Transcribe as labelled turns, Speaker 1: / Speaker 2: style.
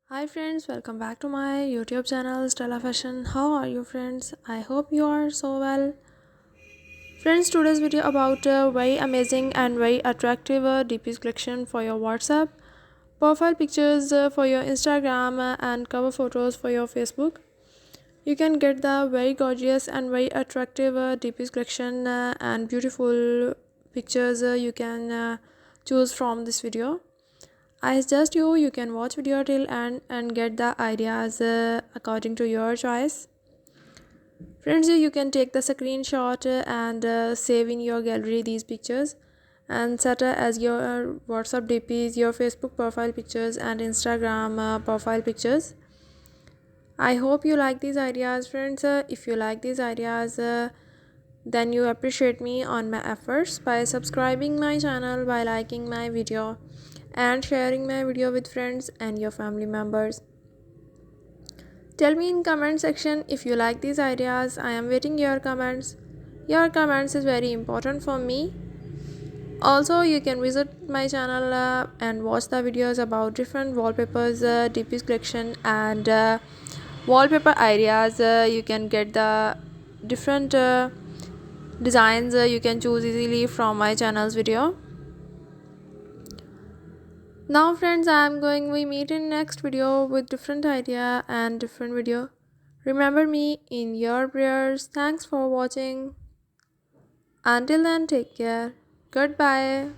Speaker 1: Hi friends, welcome back to my YouTube channel Stella Fashion. How are you friends? I hope you are so well. Friends, today's video about very amazing and very attractive DPs collection for your WhatsApp, profile pictures for your Instagram and cover photos for your Facebook. You can get the very gorgeous and very attractive DPs collection and beautiful pictures you can choose from this video. I suggest you can watch video till end and get the ideas according to your choice. Friends, you can take the screenshot and save in your gallery these pictures and set as your WhatsApp DPs, your Facebook profile pictures and Instagram profile pictures. I hope you like these ideas friends. If you like these ideas, then you appreciate me on my efforts by subscribing my channel, by liking my video and sharing my video with friends and your family members. Tell me in comment section if you like these ideas. I am waiting your comments. Your comments is very important for me. Also, you can visit my channel and watch the videos about different wallpapers, DPs collection and wallpaper ideas. You can get the different designs you can choose easily from my channel's video. Now friends, I am going we meet in next video with different idea and different video. Remember me in your prayers. Thanks for watching. Until then, take care. Goodbye.